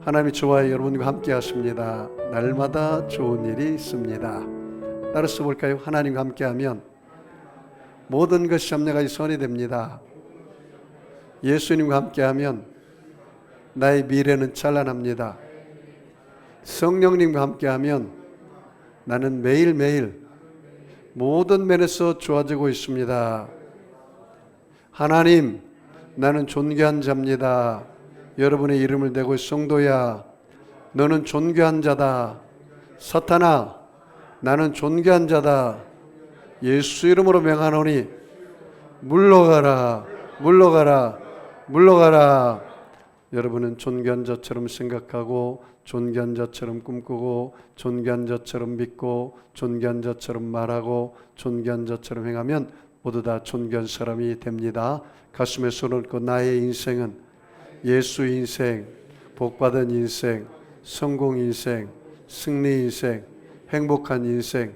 하나님이 저와 여러분과 함께 하십니다. 날마다 좋은 일이 있습니다. 따라서 볼까요? 하나님과 함께하면 모든 것이 합력하여 선이 됩니다. 예수님과 함께하면 나의 미래는 찬란합니다. 성령님과 함께하면 나는 매일매일 모든 면에서 좋아지고 있습니다. 하나님, 나는 존귀한 자입니다. 여러분의 이름을 대고 성도야, 너는 존귀한 자다. 사탄아, 나는 존귀한 자다. 예수 이름으로 명하노니 물러가라, 물러가라, 물러가라. 여러분은 존귀한 자처럼 생각하고, 존귀한 자처럼 꿈꾸고, 존귀한 자처럼 믿고, 존귀한 자처럼 말하고, 존귀한 자처럼 행하면 모두 다 존귀한 사람이 됩니다. 가슴에 손을 얹고 나의 인생은 예수 인생, 복받은 인생, 성공 인생, 승리 인생, 행복한 인생,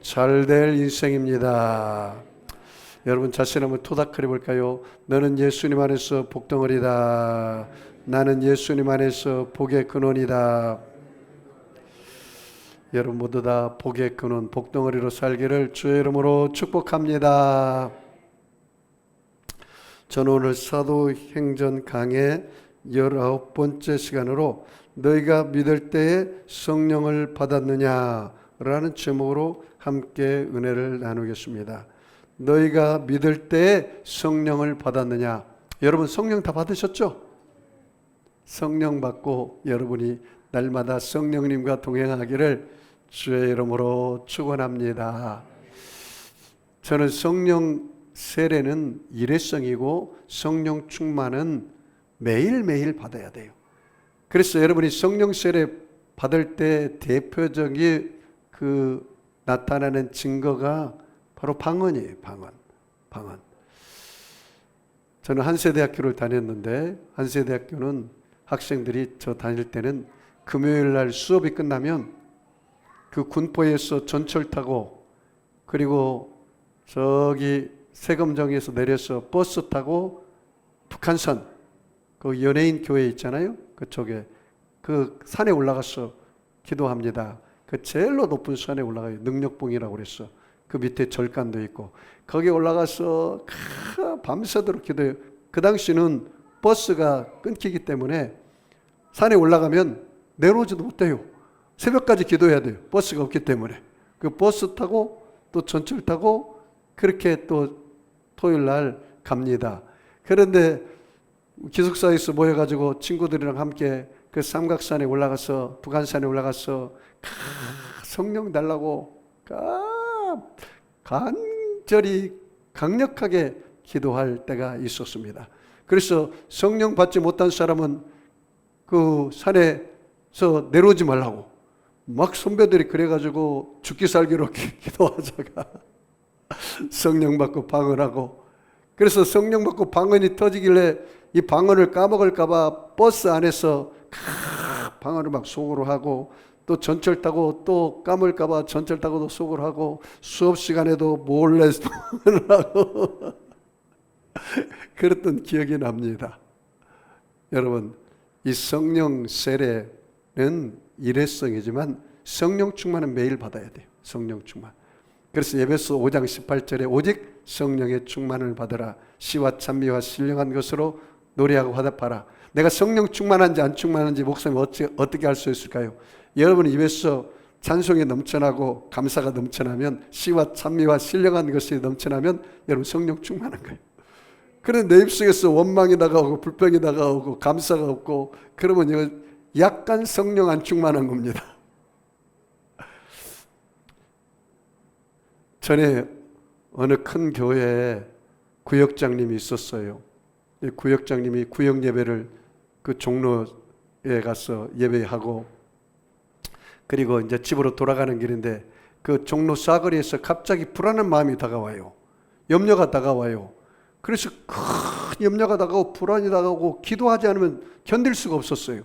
잘될 인생입니다. 여러분 자신 한번 토닥거려 볼까요? 너는 예수님 안에서 복덩어리다. 나는 예수님 안에서 복의 근원이다. 여러분 모두 다 복의 근원, 복덩어리로 살기를 주의 이름으로 축복합니다. 저는 오늘 사도행전 강의 19번째 시간으로 너희가 믿을 때에 성령을 받았느냐 라는 제목으로 함께 은혜를 나누겠습니다. 너희가 믿을 때에 성령을 받았느냐. 여러분 성령 다 받으셨죠? 성령 받고 여러분이 날마다 성령님과 동행하기를 주의 이름으로 축원합니다. 저는 성령 세례는 일회성이고 성령 충만은 매일매일 받아야 돼요. 그래서 여러분이 성령 세례 받을 때 대표적인 나타나는 증거가 바로 방언이에요. 방언. 저는 한세대학교를 다녔는데 한세대학교는 학생들이 저 다닐 때는 금요일 날 수업이 끝나면 그 군포에서 전철 타고 그리고 저기 세금정에서 내려서 버스 타고 북한산 그 연예인 교회 있잖아요. 그쪽에 그 산에 올라가서 기도합니다. 그 제일로 높은 산에 올라가요. 능력봉이라고 그랬어. 그 밑에 절간도 있고 거기 올라가서 밤새도록 기도해요. 그 당시는 버스가 끊기기 때문에 산에 올라가면 내려오지도 못해요. 새벽까지 기도해야 돼요. 버스가 없기 때문에. 그 버스 타고 또 전철 타고 그렇게 또 토요일 날 갑니다. 그런데 기숙사에서 모여가지고 친구들이랑 함께 그 삼각산에 올라가서 북한산에 올라가서 성령 달라고 간절히 강력하게 기도할 때가 있었습니다. 그래서 성령 받지 못한 사람은 그 산에서 내려오지 말라고 막 선배들이 그래가지고 죽기 살기로 기도하다가 성령 받고 방언하고, 그래서 성령 받고 방언이 터지길래 이 방언을 까먹을까봐 버스 안에서 방언을 막 속으로 하고, 또 전철 타고 또 까먹을까봐 전철 타고도 속으로 하고, 수업 시간에도 몰래 방언을 하고 그랬던 기억이 납니다. 여러분, 이 성령 세례는 일회성이지만 성령 충만은 매일 받아야 돼요. 성령 충만. 그래서 에베소 5장 18절에 오직 성령의 충만을 받으라. 시와 찬미와 신령한 것으로 노래하고 화답하라. 내가 성령 충만한지 안 충만한지 목사님 어떻게 알 수 있을까요? 여러분 입에서 찬송이 넘쳐나고 감사가 넘쳐나면, 시와 찬미와 신령한 것이 넘쳐나면 여러분 성령 충만한 거예요. 그런데 내 입속에서 원망이 다가오고 불평이 다가오고 감사가 없고 그러면 이건 약간 성령 안 충만한 겁니다. 전에 어느 큰 교회에 구역장님이 있었어요. 구역장님이 구역 예배를 그 종로에 가서 예배하고, 그리고 이제 집으로 돌아가는 길인데 그 종로 싸거리에서 갑자기 불안한 마음이 다가와요. 염려가 다가와요. 그래서 큰 염려가 다가오고 불안이 다가오고 기도하지 않으면 견딜 수가 없었어요.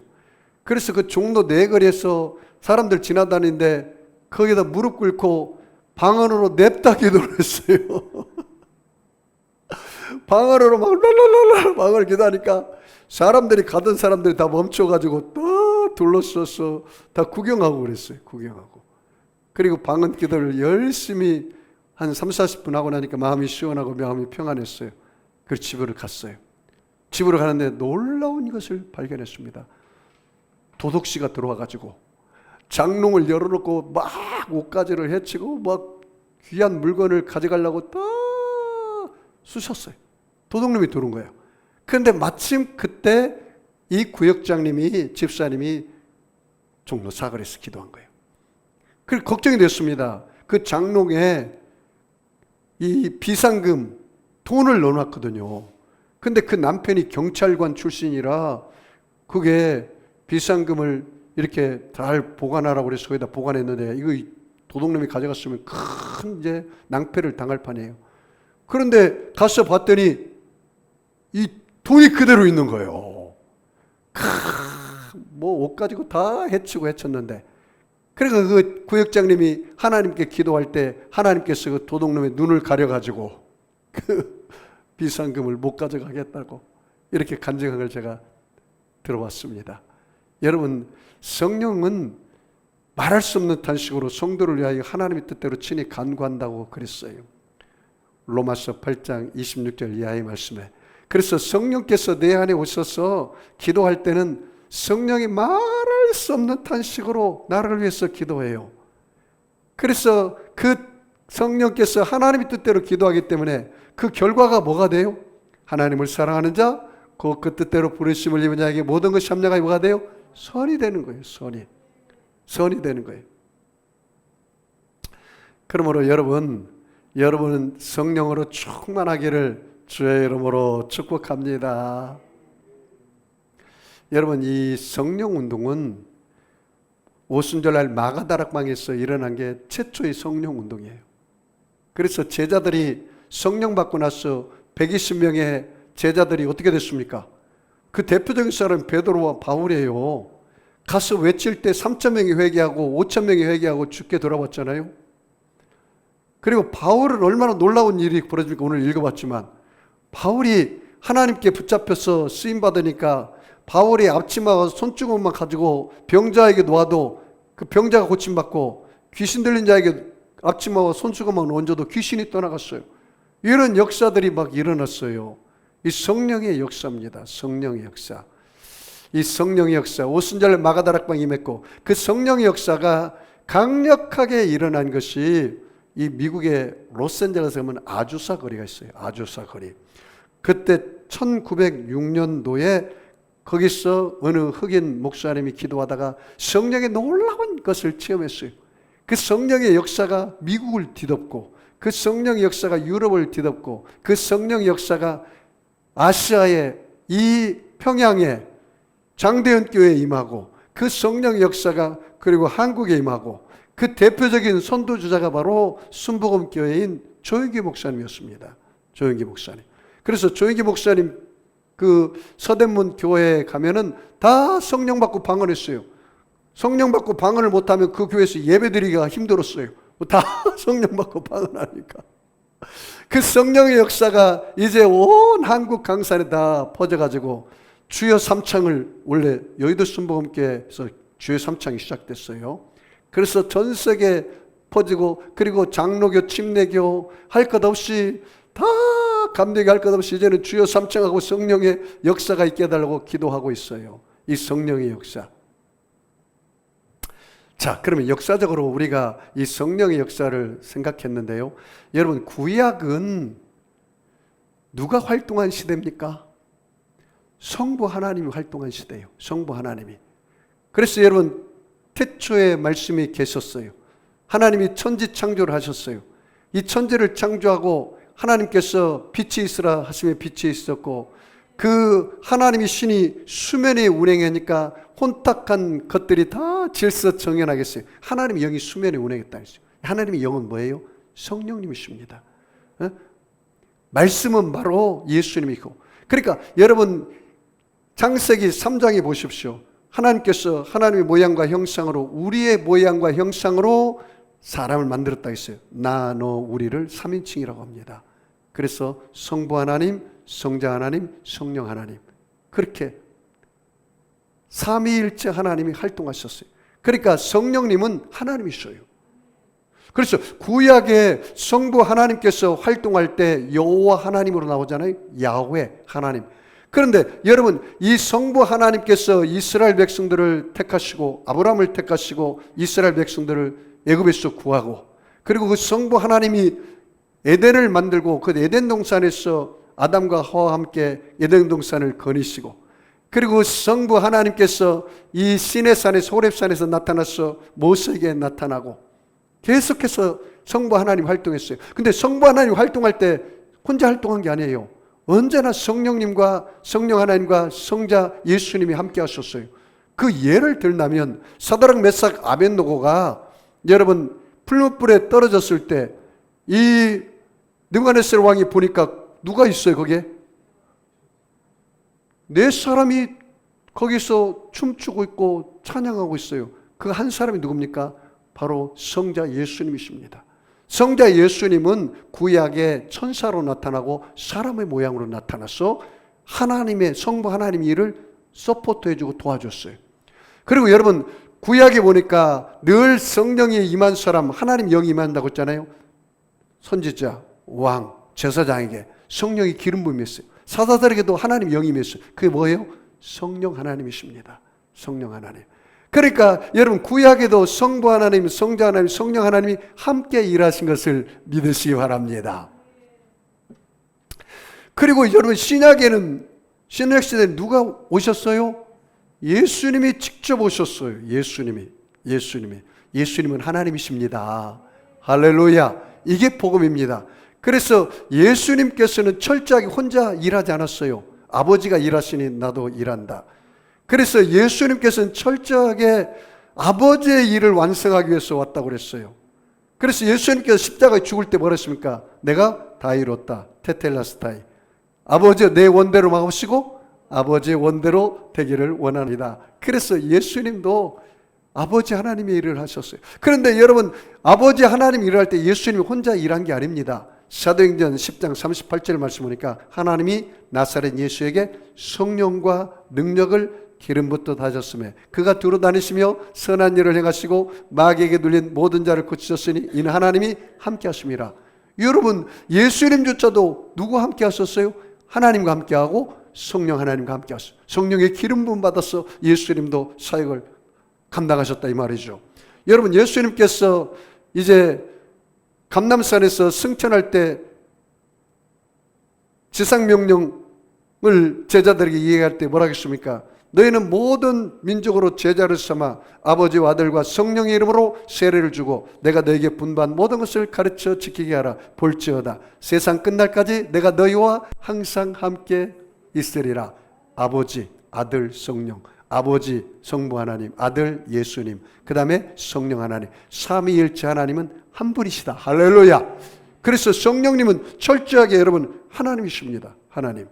그래서 그 종로 내거리에서 사람들 지나다니는데 거기다 무릎 꿇고 방언으로 냅다 기도를 했어요. 방언으로 막 랄랄랄라 방언을 기도하니까 사람들이 가던 사람들이 다 멈춰가지고 다 둘러서서 다 구경하고 그랬어요. 구경하고. 그리고 방언 기도를 열심히 한 30-40분 하고 나니까 마음이 시원하고 마음이 평안했어요. 그래서 집으로 갔어요. 집으로 가는데 놀라운 것을 발견했습니다. 도둑씨가 들어와가지고 장롱을 열어놓고 막 옷가지를 해치고 막 귀한 물건을 가져가려고 다 쑤셨어요. 도둑놈이 들어온 거예요. 그런데 마침 그때 이 구역장님이, 집사님이 종로 사거리에서 기도한 거예요. 그래서 걱정이 됐습니다. 그 장롱에 이 비상금 돈을 넣어놨거든요. 근데 그 남편이 경찰관 출신이라 그게 비상금을 이렇게 잘 보관하라고 그래서 거기다 보관했는데 이거 도둑놈이 가져갔으면 큰 이제 낭패를 당할 판이에요. 그런데 가서 봤더니 이 돈이 그대로 있는 거예요. 뭐 옷 가지고 다 해치고 해쳤는데, 그러니까 그 구역장님이 하나님께 기도할 때 하나님께서 그 도둑놈의 눈을 가려가지고 그 비상금을 못 가져가겠다고 이렇게 간증한 걸 제가 들어봤습니다. 여러분, 성령은 말할 수 없는 탄식으로 성도를 위하여 하나님의 뜻대로 친히 간구한다고 그랬어요. 로마서 8장 26절 이하의 말씀에. 그래서 성령께서 내 안에 오셔서 기도할 때는 성령이 말할 수 없는 탄식으로 나를 위해서 기도해요. 그래서 그 성령께서 하나님의 뜻대로 기도하기 때문에 그 결과가 뭐가 돼요? 하나님을 사랑하는 자, 그 뜻대로 부르심을 입은 자에게 모든 것이 합력하여 뭐가 돼요? 선이 되는 거예요. 선이 되는 거예요. 그러므로 여러분은 성령으로 충만하기를 주의 이름으로 축복합니다. 여러분, 이 성령 운동은 오순절날 마가다락방에서 일어난 게 최초의 성령 운동이에요. 그래서 제자들이 성령 받고 나서 120명의 제자들이 어떻게 됐습니까? 그 대표적인 사람은 베드로와 바울이에요. 가서 외칠 때 3,000명이 회개하고 5,000명이 회개하고 죽게 돌아왔잖아요. 그리고 바울은 얼마나 놀라운 일이 벌어집니까? 오늘 읽어봤지만 바울이 하나님께 붙잡혀서 쓰임받으니까 바울이 앞치마와 손주걱만 가지고 병자에게 놓아도 그 병자가 고침받고 귀신 들린 자에게 앞치마와 손주걱만 얹어도 귀신이 떠나갔어요. 이런 역사들이 막 일어났어요. 이 성령의 역사입니다. 성령의 역사. 이 성령의 역사, 오순절 마가다락방이 임했고 그 성령의 역사가 강력하게 일어난 것이 이 미국의 로스앤젤레스에 보면 아주사 거리가 있어요. 아주사 거리. 그때 1906년도에 거기서 어느 흑인 목사님이 기도하다가 성령의 놀라운 것을 체험했어요. 그 성령의 역사가 미국을 뒤덮고 그 성령의 역사가 유럽을 뒤덮고 그 성령의 역사가 아시아의 이 평양에 장대현 교회에 임하고 그 성령의 역사가 그리고 한국에 임하고 그 대표적인 선도주자가 바로 순복음 교회인 조영기 목사님이었습니다. 조영기 목사님. 그래서 조영기 목사님 그 서대문 교회에 가면은 다 성령 받고 방언했어요. 성령 받고 방언을 못하면 그 교회에서 예배드리기가 힘들었어요. 다 성령 받고 방언하니까. 그 성령의 역사가 이제 온 한국 강산에 다 퍼져가지고 주여 삼창을 원래 여의도 순복음교회에서 주여 삼창이 시작됐어요. 그래서 전 세계에 퍼지고 그리고 장로교, 침례교 할 것 없이 다 감리교 할 것 없이 이제는 주여 삼창하고 성령의 역사가 있게 해달라고 기도하고 있어요. 이 성령의 역사. 자, 그러면 역사적으로 우리가 이 성령의 역사를 생각했는데요. 여러분, 구약은 누가 활동한 시대입니까? 성부 하나님이 활동한 시대예요. 성부 하나님이. 그래서 여러분, 태초에 말씀이 계셨어요. 하나님이 천지 창조를 하셨어요. 이 천지를 창조하고 하나님께서 빛이 있으라 하시면 빛이 있었고 그 하나님이 신이 수면에 운행하니까 혼탁한 것들이 다 질서정연하겠어요. 하나님의 영이 수면에 운행했다 했어요. 하나님의 영은 뭐예요? 성령님이십니다. 말씀은 바로 예수님이고. 그러니까 여러분 창세기 3장에 보십시오. 하나님께서 하나님의 모양과 형상으로 우리의 모양과 형상으로 사람을 만들었다 했어요. 나, 너, 우리를 3인칭이라고 합니다. 그래서 성부 하나님, 성자 하나님, 성령 하나님. 그렇게 삼위일체 하나님이 활동하셨어요. 그러니까 성령님은 하나님이셔요. 그래서 구약의 성부 하나님께서 활동할 때 여호와 하나님으로 나오잖아요. 야훼 하나님. 그런데 여러분, 이 성부 하나님께서 이스라엘 백성들을 택하시고 아브라함을 택하시고 이스라엘 백성들을 애굽에서 구하고, 그리고 그 성부 하나님이 에덴을 만들고 그 에덴 동산에서 아담과 하와와 함께 에덴 동산을 거니시고, 그리고 성부 하나님께서 이 시내산에서 호렙산에서 나타나서 모세에게 나타나고, 계속해서 성부 하나님 활동했어요. 근데 성부 하나님 활동할 때 혼자 활동한 게 아니에요. 언제나 성령님과 성령 하나님과 성자 예수님이 함께 하셨어요. 그 예를 들면 사드락 메삭 아벳노고가 여러분 풀무불에 떨어졌을 때 이 느부갓네살 왕이 보니까 누가 있어요 거기에? 네 사람이 거기서 춤추고 있고 찬양하고 있어요. 그 한 사람이 누굽니까? 바로 성자 예수님이십니다. 성자 예수님은 구약의 천사로 나타나고 사람의 모양으로 나타나서 하나님의 성부 하나님 일을 서포트해주고 도와줬어요. 그리고 여러분 구약에 보니까 늘 성령이 임한 사람, 하나님 영이 임한다고 했잖아요. 선지자, 왕, 제사장에게 성령이 기름 부음했어요. 사사들에게도 하나님 영이 임했어요. 그게 뭐예요? 성령 하나님이십니다. 성령 하나님. 그러니까 여러분 구약에도 성부 하나님, 성자 하나님, 성령 하나님이 함께 일하신 것을 믿으시기 바랍니다. 그리고 여러분 신약에는, 신약 시대에 누가 오셨어요? 예수님이 직접 오셨어요. 예수님은 하나님이십니다. 할렐루야. 이게 복음입니다. 그래서 예수님께서는 철저하게 혼자 일하지 않았어요. 아버지가 일하시니 나도 일한다. 그래서 예수님께서는 철저하게 아버지의 일을 완성하기 위해서 왔다고 그랬어요. 그래서 예수님께서 십자가에 죽을 때 뭐라 했습니까? 내가 다 이뤘다. 테텔라스타이. 아버지 내 원대로 막으시고 아버지의 원대로 되기를 원합니다. 그래서 예수님도 아버지 하나님의 일을 하셨어요. 그런데 여러분 아버지 하나님 일을 할 때 예수님이 혼자 일한 게 아닙니다. 사도행전 10장 38절 말씀 보니까 하나님이 나사렛 예수에게 성령과 능력을 기름부터 다졌으며 그가 두루 다니시며 선한 일을 행하시고 마귀에게 눌린 모든 자를 고치셨으니 이는 하나님이 함께 하심이라. 여러분 예수님조차도 누구와 함께 하셨어요? 하나님과 함께 하고 성령 하나님과 함께 하셨어요. 성령의 기름 부음 받아서 예수님도 사역을 감당하셨다 이 말이죠. 여러분 예수님께서 이제 감람산에서 승천할 때 지상명령을 제자들에게 이해할 때 뭐라 했습니까? 너희는 모든 민족으로 제자를 삼아 아버지와 아들과 성령의 이름으로 세례를 주고 내가 너희에게 분부한 모든 것을 가르쳐 지키게 하라. 볼지어다 세상 끝날까지 내가 너희와 항상 함께 있으리라. 아버지, 아들, 성령. 아버지 성부 하나님, 아들 예수님, 그 다음에 성령 하나님. 삼위일체 하나님은 한 분이시다. 할렐루야. 그래서 성령님은 철저하게 여러분 하나님이십니다. 하나님.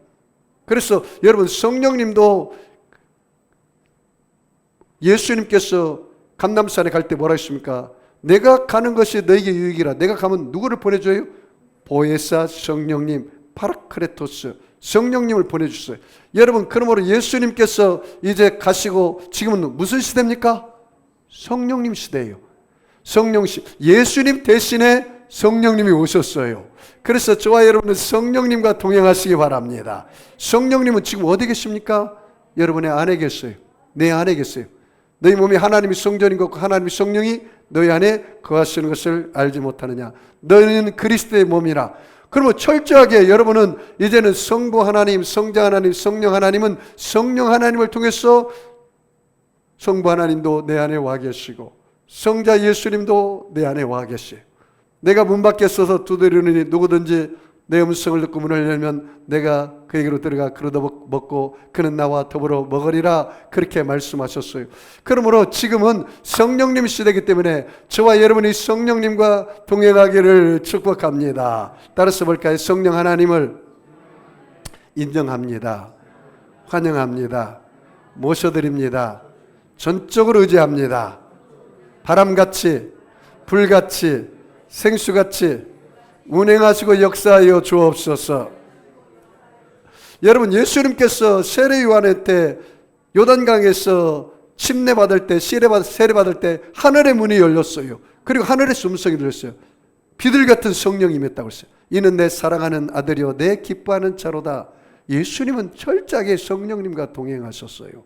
그래서 여러분 성령님도 예수님께서 감람산에 갈 때 뭐라 했습니까? 내가 가는 것이 너에게 유익이라. 내가 가면 누구를 보내줘요? 보혜사 성령님, 파라크레토스 성령님을 보내주셨어요. 여러분 그러므로 예수님께서 이제 가시고 지금은 무슨 시대입니까? 성령님 시대예요. 성령 시 예수님 대신에 성령님이 오셨어요. 그래서 저와 여러분은 성령님과 동행하시기 바랍니다. 성령님은 지금 어디 계십니까? 여러분의 안에 계세요. 내 안에 계세요. 너희 몸이 하나님이 성전인 것과 하나님이 성령이 너희 안에 거하시는 것을 알지 못하느냐. 너희는 그리스도의 몸이라. 그러면 철저하게 여러분은 이제는 성부 하나님, 성자 하나님, 성령 하나님은 성령 하나님을 통해서 성부 하나님도 내 안에 와 계시고 성자 예수님도 내 안에 와 계시고 내가 문 밖에 서서 두드리느니 누구든지 내 음성을 듣고 문을 열면 내가 그에게로 들어가 그러다 먹고 그는 나와 더불어 먹으리라. 그렇게 말씀하셨어요. 그러므로 지금은 성령님 시대이기 때문에 저와 여러분이 성령님과 동행하기를 축복합니다. 따라서 볼까요? 성령 하나님을 인정합니다. 환영합니다. 모셔드립니다. 전적으로 의지합니다. 바람같이 불같이 생수같이 운행하시고 역사하여 주옵소서. 여러분, 예수님께서 세례 요한한테 요단강에서 침례받을 때, 세례받을 때 하늘의 문이 열렸어요. 그리고 하늘에서 음성이 들렸어요. 비둘기 같은 성령이 임했다고 했어요. 이는 내 사랑하는 아들이요 내 기뻐하는 자로다. 예수님은 철저하게 성령님과 동행하셨어요.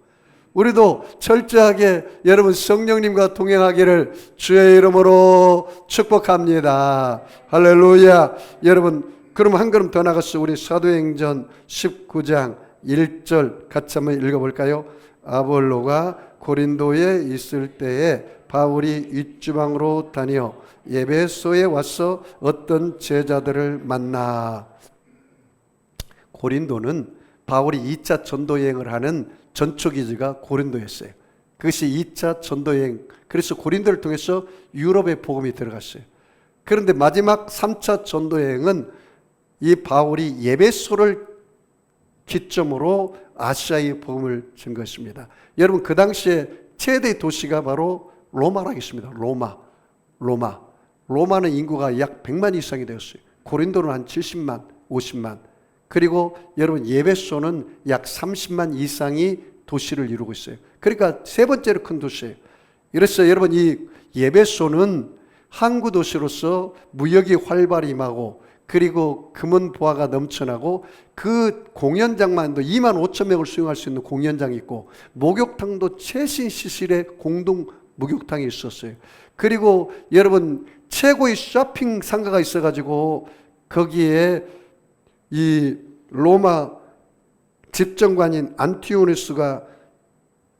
우리도 철저하게 여러분 성령님과 동행하기를 주의 이름으로 축복합니다. 할렐루야. 여러분, 그럼 한 걸음 더 나가서 우리 사도행전 19장 1절 같이 한번 읽어볼까요? 아볼로가 고린도에 있을 때에 바울이 윗주방으로 다녀 에베소에 와서 어떤 제자들을 만나. 고린도는 바울이 2차 전도 여행을 하는 전초기지가 고린도였어요. 그것이 2차 전도 여행. 그래서 고린도를 통해서 유럽의 복음이 들어갔어요. 그런데 마지막 3차 전도 여행은 이 바울이 에베소를 기점으로 아시아의 복음을 증거했습니다. 여러분, 그 당시에 최대 도시가 바로 로마라고 했습니다. 로마는 인구가 약 100만 이상이 되었어요. 고린도는 한 70만, 50만. 그리고 여러분, 에베소는 약 30만 이상이 도시를 이루고 있어요. 그러니까 세 번째로 큰 도시예요. 그래서 여러분, 이 에베소는 항구 도시로서 무역이 활발히 임하고, 그리고 금은 보화가 넘쳐나고, 그 공연장만도 2만 5천 명을 수용할 수 있는 공연장이 있고, 목욕탕도 최신 시설의 공동 목욕탕이 있었어요. 그리고 여러분, 최고의 쇼핑 상가가 있어가지고 거기에 이 로마 집정관인 안티오누스가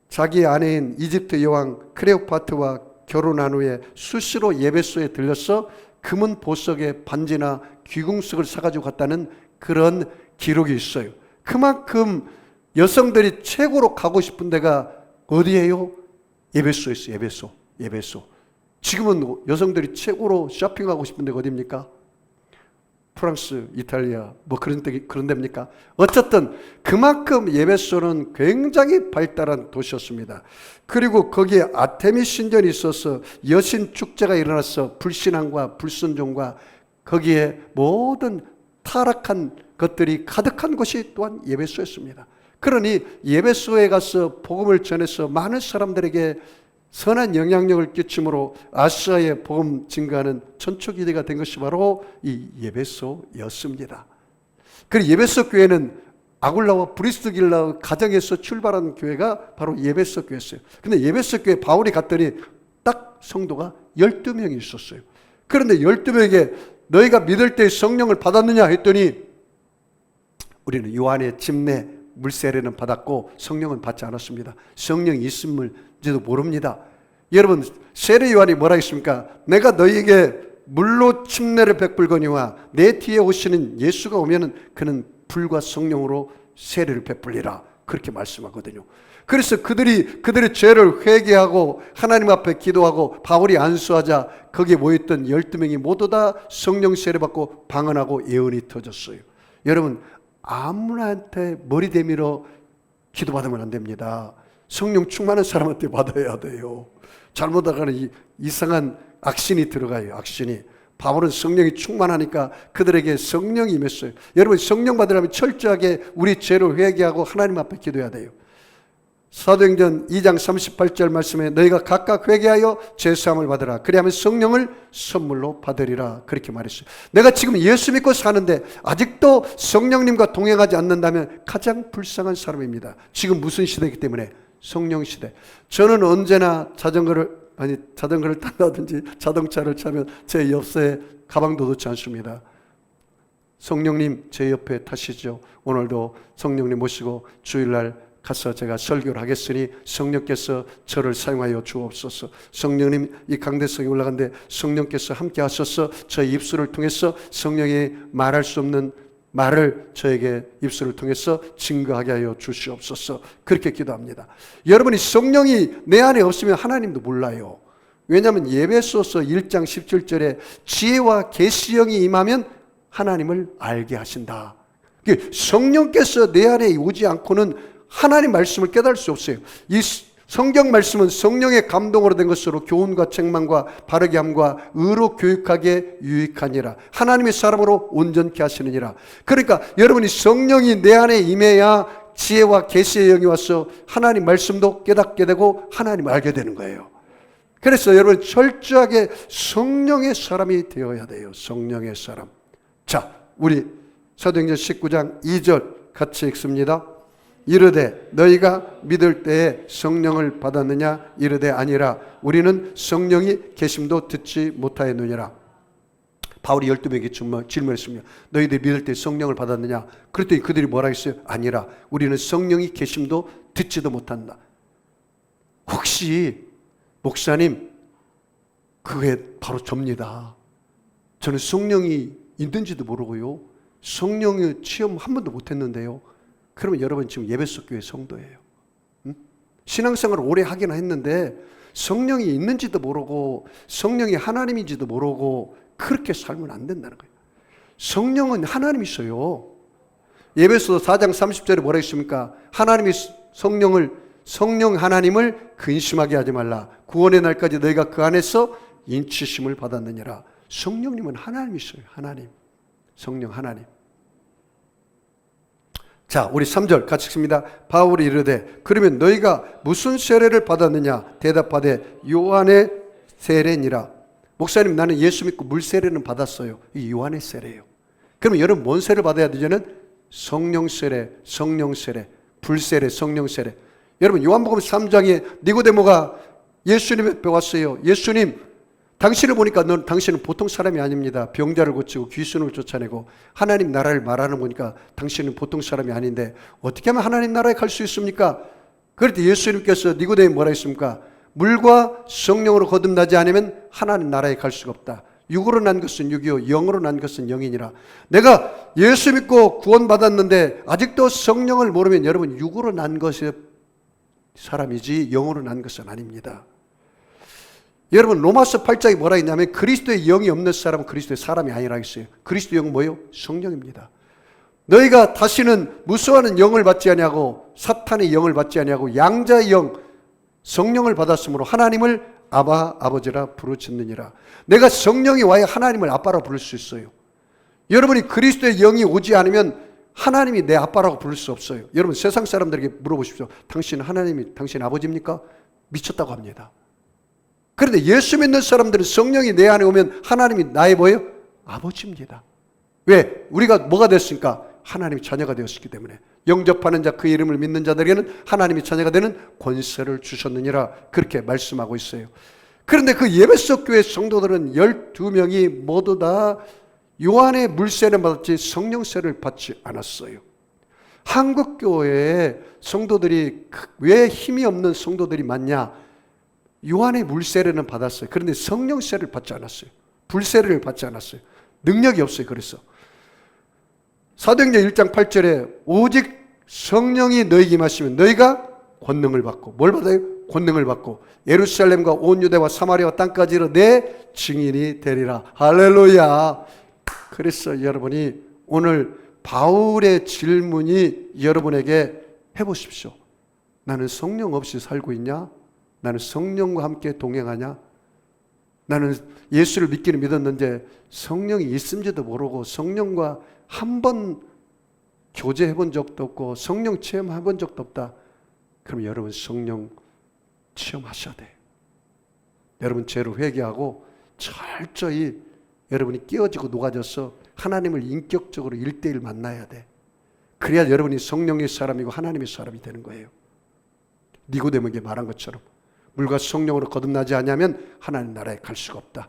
자기 아내인 이집트 여왕 클레오파트라와 결혼한 후에 수시로 에베소에 들려서 금은 보석의 반지나 귀궁석을 사가지고 갔다는 그런 기록이 있어요. 그만큼 여성들이 최고로 가고 싶은 데가 어디예요? 에베소였어요. 에베소. 지금은 여성들이 최고로 쇼핑하고 싶은 데가 어디입니까? 프랑스, 이탈리아, 뭐 그런 데입니까? 어쨌든 그만큼 에베소는 굉장히 발달한 도시였습니다. 그리고 거기에 아테미 신전이 있어서 여신 축제가 일어나서 불신앙과 불순종과 거기에 모든 타락한 것들이 가득한 곳이 또한 에베소였습니다. 그러니 에베소에 가서 복음을 전해서 많은 사람들에게 선한 영향력을 끼침으로 아시아의 복음 증가하는 전초기대가 된 것이 바로 이 에베소였습니다. 그리고 에베소 교회는 아굴라와 브리스길라 가정에서 출발한 교회가 바로 에베소 교회였어요. 근데 에베소 교회 바울이 갔더니 딱 성도가 12명이 있었어요. 그런데 12명에게 너희가 믿을 때 성령을 받았느냐 했더니 우리는 요한의 침례 물세례는 받았고 성령은 받지 않았습니다. 성령이 있음을지도 모릅니다. 여러분, 세례 요한이 뭐라 했습니까? 내가 너희에게 물로 침례를 베풀거니와 내 뒤에 오시는 예수가 오면은 그는 불과 성령으로 세례를 베풀리라, 그렇게 말씀하거든요. 그래서 그들이 죄를 회개하고 하나님 앞에 기도하고 바울이 안수하자 거기에 모였던 12명이 모두 다 성령 세례 받고 방언하고 예언이 터졌어요. 여러분, 아무나한테 머리 대밀어 기도받으면 안 됩니다. 성령 충만한 사람한테 받아야 돼요. 잘못하면 이상한 악신이 들어가요. 악신이. 바울은 성령이 충만하니까 그들에게 성령이 임했어요. 여러분, 성령 받으려면 철저하게 우리 죄를 회개하고 하나님 앞에 기도해야 돼요. 사도행전 2장 38절 말씀에 너희가 각각 회개하여 죄사함을 받으라. 그리하면 성령을 선물로 받으리라, 그렇게 말했어요. 내가 지금 예수 믿고 사는데 아직도 성령님과 동행하지 않는다면 가장 불쌍한 사람입니다. 지금 무슨 시대이기 때문에? 성령 시대. 저는 언제나 자전거를 탄다든지 자동차를 타면 제 옆에 가방도 놓지 않습니다. 성령님 제 옆에 타시죠. 오늘도 성령님 모시고 주일날 가서 제가 설교를 하겠으니 성령께서 저를 사용하여 주옵소서. 성령님, 이 강대성에 올라간데 성령께서 함께 하셔서 저의 입술을 통해서 성령이 말할 수 없는 말을 저에게 입술을 통해서 증거하게 하여 주시옵소서. 그렇게 기도합니다. 여러분이 성령이 내 안에 없으면 하나님도 몰라요. 왜냐하면 에베소서 1장 17절에 지혜와 계시형이 임하면 하나님을 알게 하신다. 성령께서 내 안에 오지 않고는 하나님 말씀을 깨달을 수 없어요. 이 성경 말씀은 성령의 감동으로 된 것으로 교훈과 책망과 바르게 함과 의로 교육하기에 유익하니라. 하나님의 사람으로 온전케 하시느니라. 그러니까 여러분이 성령이 내 안에 임해야 지혜와 계시의 영이 와서 하나님 말씀도 깨닫게 되고 하나님을 알게 되는 거예요. 그래서 여러분 철저하게 성령의 사람이 되어야 돼요. 성령의 사람. 자, 우리 사도행전 19장 2절 같이 읽습니다. 이르되 너희가 믿을 때에 성령을 받았느냐? 이르되 아니라 우리는 성령이 계심도 듣지 못하였느니라. 바울이 12명에게 질문했습니다. 너희들 믿을 때 성령을 받았느냐? 그랬더니 그들이 뭐라 했어요? 아니라 우리는 성령이 계심도 듣지도 못한다. 혹시 목사님, 그게 바로 접니다. 저는 성령이 있는지도 모르고요, 성령의 체험 한 번도 못했는데요. 그러면 여러분 지금 예배석 교회 성도예요. 신앙생활을 오래 하긴 했는데 성령이 있는지도 모르고 성령이 하나님인지도 모르고 그렇게 살면 안 된다는 거예요. 성령은 하나님이셔요. 예배서 4장 30절에 뭐라 했습니까? 하나님이 성령 하나님을 근심하게 하지 말라. 구원의 날까지 너희가 그 안에서 인치심을 받았느니라. 성령님은 하나님이셔요. 하나님. 성령 하나님. 자, 우리 3절 같이 읽습니다. 바울이 이르되 그러면 너희가 무슨 세례를 받았느냐? 대답하되 요한의 세례니라. 목사님, 나는 예수 믿고 물 세례는 받았어요. 이 요한의 세례예요. 그러면 여러분 뭔 세례를 받아야 되냐는 성령 세례, 성령 세례, 불 세례, 성령 세례. 여러분 요한복음 3장에 니고데모가 예수님 앞에 왔어요. 예수님, 당신을 보니까 당신은 보통 사람이 아닙니다. 병자를 고치고 귀신을 쫓아내고 하나님 나라를 말하는 거니까 당신은 보통 사람이 아닌데 어떻게 하면 하나님 나라에 갈 수 있습니까? 그럴 때 예수님께서 니고데모에 뭐라 했습니까? 물과 성령으로 거듭나지 않으면 하나님 나라에 갈 수가 없다. 육으로 난 것은 육이요 영으로 난 것은 영이니라. 내가 예수 믿고 구원받았는데 아직도 성령을 모르면 여러분 육으로 난 것이 사람이지 영으로 난 것은 아닙니다. 여러분 로마서 8장에 뭐라 했냐면 그리스도의 영이 없는 사람은 그리스도의 사람이 아니라 했어요. 그리스도의 영은 뭐예요? 성령입니다. 너희가 다시는 무수하는 영을 받지 아니하고 사탄의 영을 받지 아니하고 양자의 영 성령을 받았으므로 하나님을 아바 아버지라 부르짖느니라. 내가 성령이 와야 하나님을 아빠라 부를 수 있어요. 여러분이 그리스도의 영이 오지 않으면 하나님이 내 아빠라고 부를 수 없어요. 여러분 세상 사람들에게 물어보십시오. 당신 하나님이 당신 아버지입니까? 미쳤다고 합니다. 그런데 예수 믿는 사람들은 성령이 내 안에 오면 하나님이 나의 뭐예요? 아버지입니다. 왜? 우리가 뭐가 됐습니까? 하나님의 자녀가 되었기 때문에. 영접하는 자 그 이름을 믿는 자들에게는 하나님의 자녀가 되는 권세를 주셨느니라 그렇게 말씀하고 있어요. 그런데 그 예배석 교회 성도들은 12명이 모두 다 요한의 물세를 받았지 성령세를 받지 않았어요. 한국교회에 성도들이 왜 힘이 없는 성도들이 많냐? 요한의 물세례는 받았어요. 그런데 성령세를 받지 않았어요. 불세례를 받지 않았어요. 능력이 없어요. 그래서 사도행전 1장 8절에 오직 성령이 너희에게 임하시면 너희가 권능을 받고 뭘 받아요? 권능을 받고 예루살렘과 온 유대와 사마리아와 땅까지 이르러 내 증인이 되리라. 할렐루야. 그래서 여러분이 오늘 바울의 질문이 여러분에게 해보십시오. 나는 성령 없이 살고 있냐? 나는 성령과 함께 동행하냐? 나는 예수를 믿기는 믿었는데 성령이 있음지도 모르고 성령과 한 번 교제해 본 적도 없고 성령 체험해 본 적도 없다. 그럼 여러분 성령 체험하셔야 돼요. 여러분 죄를 회개하고 철저히 여러분이 깨어지고 녹아져서 하나님을 인격적으로 1대1 만나야 돼. 그래야 여러분이 성령의 사람이고 하나님의 사람이 되는 거예요. 니고데모에게 말한 것처럼 물과 성령으로 거듭나지 않으면 하나님 나라에 갈 수가 없다.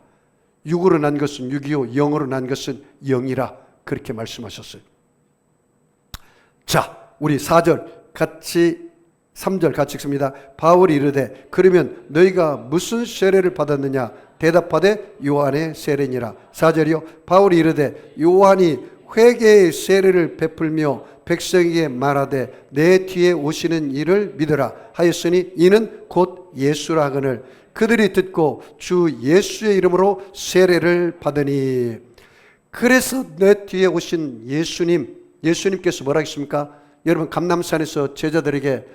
육으로 난 것은 육이요 영으로 난 것은 영이라 그렇게 말씀하셨어요. 자, 우리 4절 같이 3절 같이 읽습니다. 바울이 이르되 그러면 너희가 무슨 세례를 받았느냐? 대답하되 요한의 세례니라. 4절이요. 바울이 이르되 요한이 회개의 세례를 베풀며 백성에게 말하되 내 뒤에 오시는 이를 믿으라 하였으니 이는 곧 예수라 하거늘 그들이 듣고 주 예수의 이름으로 세례를 받으니. 그래서 내 뒤에 오신 예수님께서 뭐라 했습니까? 여러분 감람산에서 제자들에게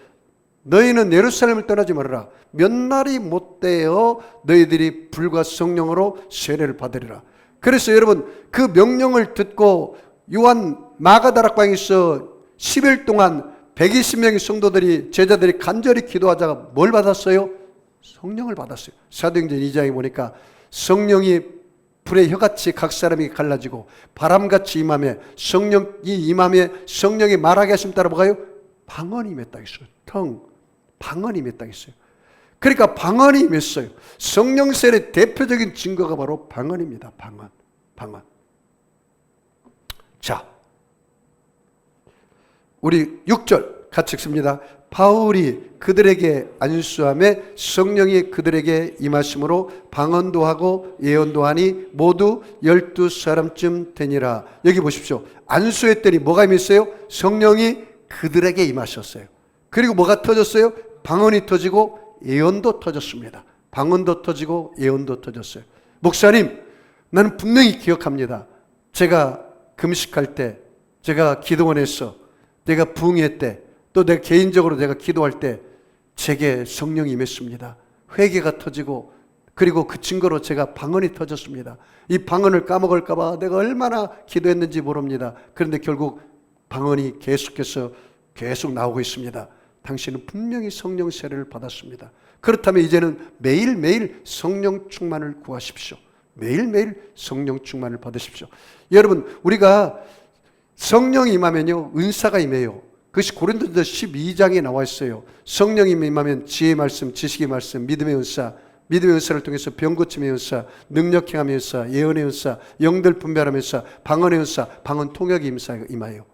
너희는 예루살렘을 떠나지 말아라. 몇 날이 못되어 너희들이 불과 성령으로 세례를 받으리라. 그래서 여러분 그 명령을 듣고 요한 마가다락방에서 10일 동안 120명의 성도들이 제자들이 간절히 기도하다가 뭘 받았어요? 성령을 받았어요. 사도행전 2장에 보니까 성령이 불의 혀같이 각 사람에게 갈라지고 바람같이 임함에 성령이 임함에 성령이 말하게 하심 따라 뭐가요? 방언이 임했다 했어요. 방언이 임했다 했어요. 그러니까 방언이 임했어요. 성령 세례의 대표적인 증거가 바로 방언입니다. 방언. 자, 우리 6절 같이 읽습니다. 바울이 그들에게 안수함에 성령이 그들에게 임하심으로 방언도 하고 예언도 하니 모두 12사람쯤 되니라. 여기 보십시오. 안수했더니 뭐가 임했어요? 성령이 그들에게 임하셨어요. 그리고 뭐가 터졌어요? 방언이 터지고 예언도 터졌습니다. 방언도 터지고 예언도 터졌어요. 목사님, 나는 분명히 기억합니다. 제가 금식할 때, 제가 기도원에서, 내가 부흥회 때, 또 내가 개인적으로 내가 기도할 때 제게 성령이 임했습니다. 회개가 터지고 그리고 그 증거로 제가 방언이 터졌습니다. 이 방언을 까먹을까 봐 내가 얼마나 기도했는지 모릅니다. 그런데 결국 방언이 계속해서 계속 나오고 있습니다. 당신은 분명히 성령 세례를 받았습니다. 그렇다면 이제는 매일매일 성령 충만을 구하십시오. 매일매일 성령 충만을 받으십시오. 여러분, 우리가 성령이 임하면요 은사가 임해요. 그것이 고린도전서 12장에 나와 있어요. 성령이 임하면 지혜의 말씀, 지식의 말씀, 믿음의 은사, 믿음의 은사를 통해서 병고침의 은사, 능력 행함의 은사, 예언의 은사, 영들 분별함의 은사, 방언의 은사, 방언 통역의 은사가 임하여.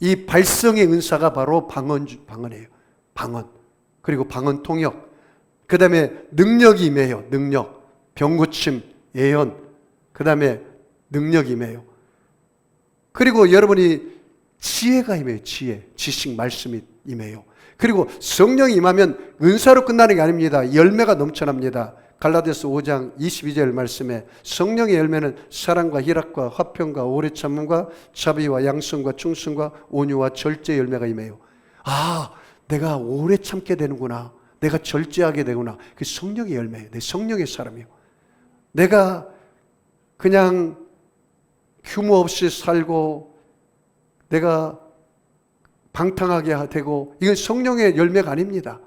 이 발성의 은사가 바로 방언이에요. 방언. 그리고 방언 통역. 그 다음에 능력이 임해요. 능력. 병고침, 예언. 그 다음에 능력이 임해요. 그리고 여러분이 지혜가 임해요. 지식, 말씀이 임해요. 그리고 성령이 임하면 은사로 끝나는 게 아닙니다. 열매가 넘쳐납니다. 갈라디아서 5장 22절 말씀에 성령의 열매는 사랑과 희락과 화평과 오래 참음과 자비와 양성과 충성과 온유와 절제의 열매가 임해요. 아, 내가 오래 참게 되는구나. 내가 절제하게 되구나. 그 성령의 열매예요. 내 성령의 사람이요. 내가 그냥 규모 없이 살고 내가 방탕하게 되고 이건 성령의 열매가 아닙니다.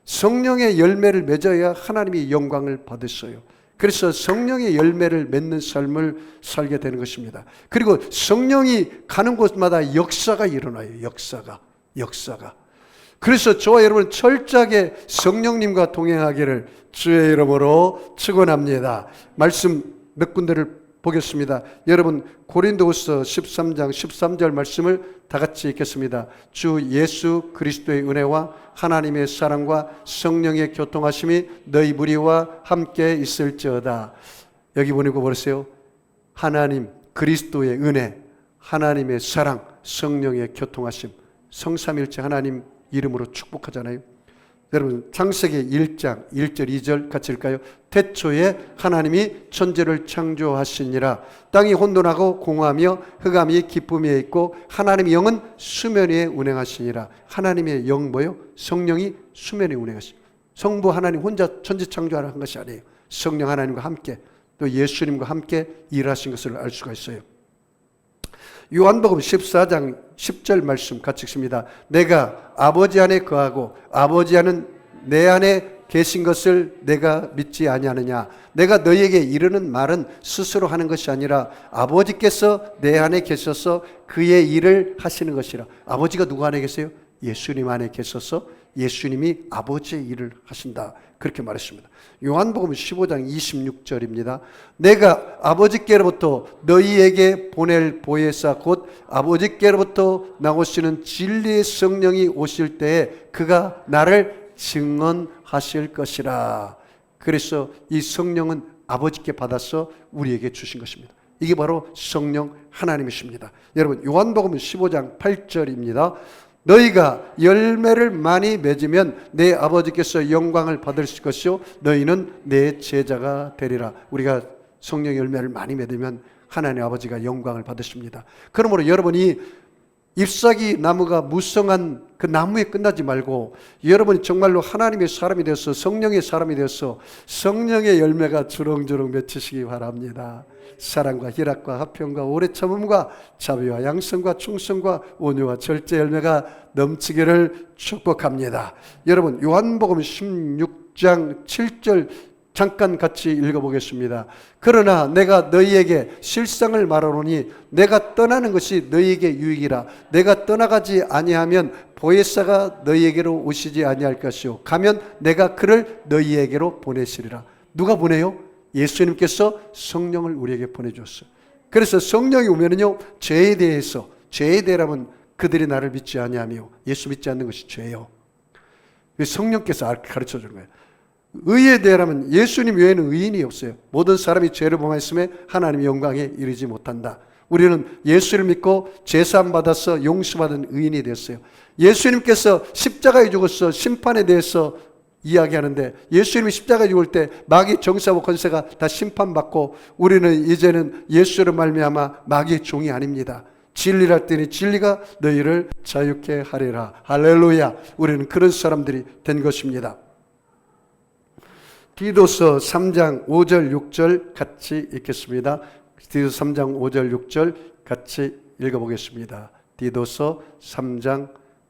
성령의 열매를 맺어야 하나님이 영광을 받으셔요. 그래서 성령의 열매를 맺는 삶을 살게 되는 것입니다. 그리고 성령이 가는 곳마다 역사가 일어나요. 역사가. 그래서 저와 여러분 철저하게 성령님과 동행하기를 주의 이름으로 축원합니다. 말씀 몇 군데를 보겠습니다. 여러분 고린도후서 13장 13절 말씀을 다 같이 읽겠습니다. 주 예수 그리스도의 은혜와 하나님의 사랑과 성령의 교통하심이 너희 무리와 함께 있을지어다. 여기 보니까 보세요. 하나님 그리스도의 은혜, 하나님의 사랑, 성령의 교통하심, 성삼일체 하나님 이름으로 축복하잖아요. 여러분 창세기 1장 1절 2절 같이 읽을까요? 태초에 하나님이 천지를 창조하시니라. 땅이 혼돈하고 공허하며 흑암이 기쁨에 있고 하나님의 영은 수면 위에 운행하시니라. 하나님의 영 뭐요? 성령이 수면 위에 운행하시니라. 성부 하나님 혼자 천지 창조하라 한 것이 아니에요. 성령 하나님과 함께 또 예수님과 함께 일하신 것을 알 수가 있어요. 요한복음 14장 10절 말씀 같이 읽습니다. 내가 아버지 안에 거하고 아버지 안은 내 안에 계신 것을 내가 믿지 아니하느냐. 내가 너희에게 이르는 말은 스스로 하는 것이 아니라 아버지께서 내 안에 계셔서 그의 일을 하시는 것이라. 아버지가 누구 안에 계세요? 예수님 안에 계셔서 예수님이 아버지의 일을 하신다. 그렇게 말했습니다. 요한복음 15장 26절입니다. 내가 아버지께로부터 너희에게 보낼 보혜사 곧 아버지께로부터 나오시는 진리의 성령이 오실 때에 그가 나를 증언하실 것이라. 그래서 이 성령은 아버지께 받아서 우리에게 주신 것입니다. 이게 바로 성령 하나님이십니다. 여러분 요한복음 15장 8절입니다. 너희가 열매를 많이 맺으면 내 아버지께서 영광을 받을 것이요 너희는 내 제자가 되리라. 우리가 성령 열매를 많이 맺으면 하나님 아버지가 영광을 받으십니다. 그러므로 여러분이 잎사귀 나무가 무성한 그 나무에 끝나지 말고 여러분이 정말로 하나님의 사람이 되어서 성령의 사람이 되어서 성령의 열매가 주렁주렁 맺히시기 바랍니다. 사랑과 희락과 화평과 오래 참음과 자비와 양성과 충성과 온유와 절제 열매가 넘치기를 축복합니다. 여러분 요한복음 16장 7절 잠깐 같이 읽어보겠습니다. 그러나 내가 너희에게 실상을 말하노니 내가 떠나는 것이 너희에게 유익이라. 내가 떠나가지 아니하면 보혜사가 너희에게로 오시지 아니할 것이요 가면 내가 그를 너희에게로 보내시리라. 누가 보내요? 예수님께서 성령을 우리에게 보내주었어요. 그래서 성령이 오면은요 죄에 대하면 그들이 나를 믿지 아니하며 예수 믿지 않는 것이 죄요. 성령께서 가르쳐 주는 거예요. 의에 대하면 예수님 외에는 의인이 없어요. 모든 사람이 죄를 범하였음에 하나님의 영광에 이르지 못한다. 우리는 예수를 믿고 제사함 받아서 용서받은 의인이 됐어요. 예수님께서 십자가에 죽어서 심판에 대해서 이야기하는데 예수님이 십자가에 죽을 때 마귀 정사와 권세가 다 심판받고 우리는 이제는 예수를 말미암아 마귀의 종이 아닙니다. 진리를 할 때니 진리가 너희를 자유케 하리라. 할렐루야. 우리는 그런 사람들이 된 것입니다. 디도서 3장 5절 6절 같이 읽겠습니다. 디도서 3장 5절 6절 같이 읽어보겠습니다. 디도서 3장